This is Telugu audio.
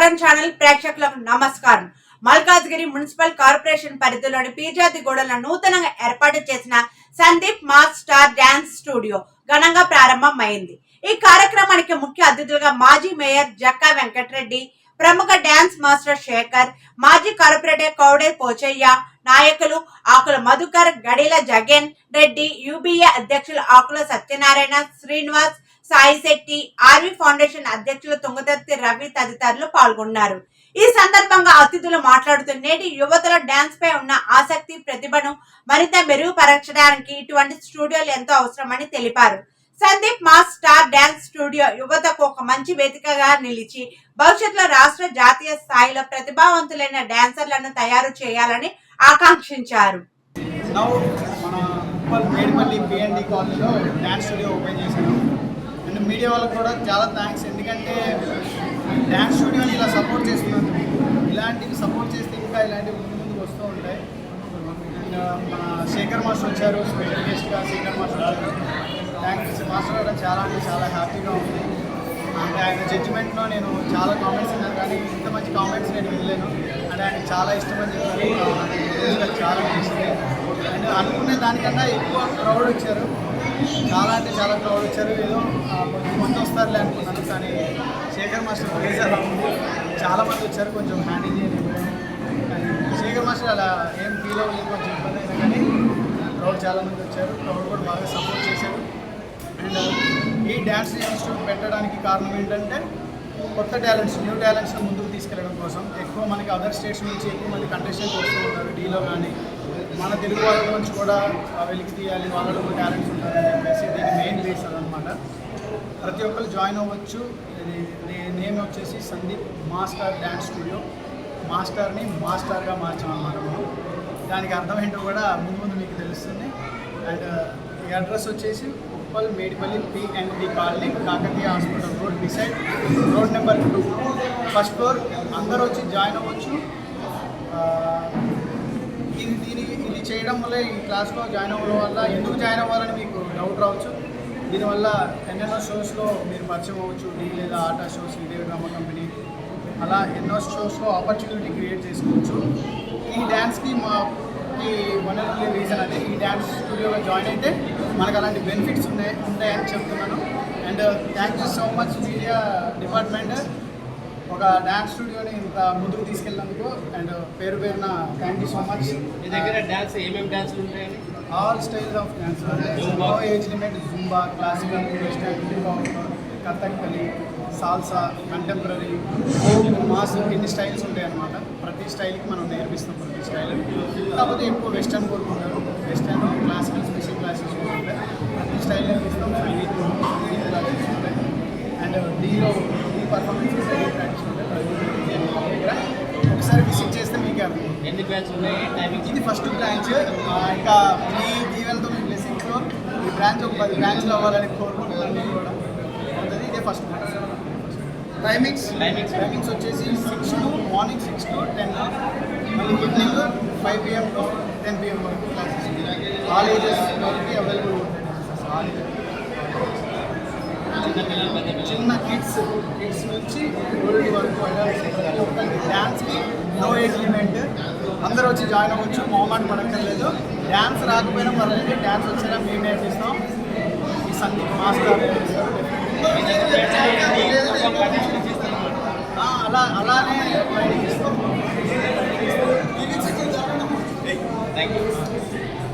కరణ్ ఛానల్ ప్రేక్షకులకు నమస్కారం. మల్కాజ్గిరి మున్సిపల్ కార్పొరేషన్ పరిధిలోని పీర్జాతిగూడలో నూతనంగా ఏర్పాటు చేసిన Sandeep mass star dance studio ఘనంగా ప్రారంభమైంది. ఈ కార్యక్రమానికి ముఖ్య అతిథులుగా మాజీ మేయర్ జక్కా వెంకటరెడ్డి, ప్రముఖ డాన్స్ మాస్టర్ శేఖర్, మాజీ కార్పొరేటర్ కౌడే పోచయ్య, నాయకులు ఆకుల మధుకర్, గడిల జగన్ రెడ్డి, యూబీఏ అధ్యక్షులు ఆకుల సత్యనారాయణ, శ్రీనివాస్, సాయి శెట్టి, ఆర్వి ఫౌండేషన్ అధ్యక్షులు తుంగతుర్తి రవి తదితరులు పాల్గొన్నారు. ఈ సందర్భంగా అతిథులు మాట్లాడుతూ నేటి యువతలో డాన్స్ పై ఉన్న ఆసక్తి, ప్రతిభను మరింత మెరుగుపరచడానికి ఇటువంటి స్టూడియోలు ఎంతో అవసరమని తెలిపారు. Sandeep mass star dance studio యువతకు ఒక మంచి వేదికగా నిలిచి భవిష్యత్తులో రాష్ట్ర, జాతీయ స్థాయిలో ప్రతిభావంతులైన డాన్సర్లను తయారు చేయాలని ఆకాంక్షించారు. మీడియా వాళ్ళకి కూడా చాలా థ్యాంక్స్. ఎందుకంటే డ్యాన్స్ స్టూడియోని ఇలా సపోర్ట్ చేస్తున్నారు. ఇలాంటివి సపోర్ట్ చేస్తే ఇంకా ఇలాంటివి ముందుకు వస్తూ ఉంటాయి. అండ్ మన శేఖర్ మాస్టర్ వచ్చారు, స్పెషల్ గెస్ట్గా శేఖర్ మాస్టర్ వచ్చారు. థ్యాంక్స్ మాస్టర్ కూడా చాలా అంటే చాలా హ్యాపీగా ఉంది. అంటే ఆయన జడ్జిమెంట్లో నేను చాలా కామెంట్స్ విన్నాను, కానీ ఇంత మంచి కామెంట్స్ నేను వినలేను. అంటే ఆయనకు చాలా ఇష్టమని చెప్పారు, చాలా నచ్చింది. అండ్ అనుకునే దానికన్నా ఎక్కువ క్రౌడ్ వచ్చారు, చాలా అంటే చాలా క్రౌడ్ వచ్చారు. ఏదో కొంతమంది వస్తారులే అనుకున్నాను, కానీ శేఖర్ మాస్టర్ ప్లేస్ అలా ఉంది, చాలామంది వచ్చారు. కొంచెం హ్యాండిల్ చేయలేదు, కానీ శేఖర్ మాస్టర్ అలా ఏం ఫీల్ అవ్వలేదు, కొంచెం ఇబ్బంది అయినా కానీ క్రౌడ్ చాలామంది వచ్చారు. క్రౌడ్ కూడా బాగా సపోర్ట్ చేశారు. అండ్ ఈ డ్యాన్స్ ఇన్స్టిట్యూట్ పెట్టడానికి కారణం ఏంటంటే కొత్త టాలెంట్స్, న్యూ టాలెంట్స్ని ముందుకు తీసుకెళ్ళడం కోసం. ఎక్కువ మనకి అదర్ స్టేట్స్ నుంచి ఎక్కువ మంది కంటెస్టెంట్స్ వస్తూ ఉంటారు డీలో, కానీ మన తెలుగు వాళ్ళ నుంచి కూడా వెలికి తీయాలి, వాళ్ళలో కూడా టాలెంట్స్ ఉంటారని చెప్పేసి దీని మెయిన్ బేస్ అదనమాట. ప్రతి ఒక్కరు జాయిన్ అవ్వచ్చు. ఇది నేమ్ వచ్చేసి సందీప్ మాస్టర్ డ్యాన్స్ స్టూడియో. మాస్టర్ని మాస్టర్గా మార్చామన్నమాట మనం. దానికి అర్థం ఏంటో కూడా ముందు ముందు మీకు తెలుస్తుంది. అండ్ ఈ అడ్రస్ వచ్చేసి Uppal Medipalli PND colony, Kakatiya hospital road డిసైడ్, రోడ్ నెంబర్ 2, ఫస్ట్ ఫ్లోర్. అందరూ వచ్చి జాయిన్ అవ్వచ్చు. ఇది చేయడం వల్ల, ఈ క్లాస్లో జాయిన్ అవ్వడం వల్ల ఎందుకు జాయిన్ అవ్వాలని మీకు డౌట్ రావచ్చు. దీనివల్ల ఎన్నెన్నో షోస్లో మీరు పరిచయం అవ్వచ్చు. డీ లేదా ఆటా షోస్, ఇదే డ్రామా కంపెనీ, అలా ఎన్నో షోస్లో ఆపర్చునిటీ క్రియేట్ చేసుకోవచ్చు. ఈ డ్యాన్స్కి ఈ వన్ అండ్ ఓన్లీ రీజన్ అదే. ఈ డ్యాన్స్ స్టూడియోలో జాయిన్ అయితే మనకు అలాంటి బెనిఫిట్స్ ఉంటాయని చెప్తున్నాను. And thank you so much media department, ఒక డ్యాన్స్ స్టూడియోని ఇంత ముందుకు తీసుకెళ్ళినందుకు. అండ్ పేరు పేరున థ్యాంక్ యూ సో మచ్. మీ దగ్గర డ్యాన్స్ ఏమేమి డ్యాన్స్లు ఉంటాయండి? All styles of dance, no age limit, Zumba, classical, western, hip hop, Kathakali, salsa, contemporary, mass, ఇన్ని స్టైల్స్ ఉంటాయి అన్నమాట. ప్రతి స్టైల్కి మనం నేర్పిస్తాం, ప్రతి స్టైల్. కాకపోతే ఎక్కువ వెస్టర్న్ కోరుకుంటారు, వెస్టర్న్, క్లాసికల్, స్పెషల్ క్లాసెస్ ఉంటాయి. ప్రతి స్టైల్ నేర్పిస్తాం. సంగీత్ క్లాసెస్ ఉంటాయి. అండ్ డీలో పర్ఫార్మెన్స్ ప్రాక్టీస్ ఉంటాయి. ఒకసారి విజిట్ చేస్తే మీకు ఎన్ని బ్రాంచ్ ఉన్నాయి? ఇది ఫస్ట్ బ్రాంచ్. ఇంకా మీ దీవెనతో మీ బ్లెస్సింగ్స్లో ఈ బ్రాంచ్ ఒక 10 బ్రాంచ్లు అవ్వాలని కోరుకుంటున్నాను కూడా ఉంటుంది. ఇదే ఫస్ట్ బ్రాంచ్. టైమింగ్స్ వచ్చేసి మార్నింగ్ 6 to 10, మళ్ళీ ఈవినింగ్ 5 PM to 10 PM వరకు క్లాసెస్. ఆల్ ఏజెస్ వాళ్ళకి అవైలబుల్ ఉంటాయి. ఆల్ ఏజెస్, చిన్న కిడ్స్ నుంచి ఓల్డ్ వరకు ఒకరికి డ్యాన్స్కి నో ఏజ్ లిమిట్. అందరూ వచ్చి జాయిన్ అవ్వచ్చు, మొహమాట పడక్కర్లేదు. డ్యాన్స్ రాకపోయినా పర్లేదు, డ్యాన్స్ వచ్చేలా మేము నేర్పిస్తాం. ఈ సందీప్ మాస్టర్ అలానే ట్రైనింగ్ ఇస్తాం. Thank you.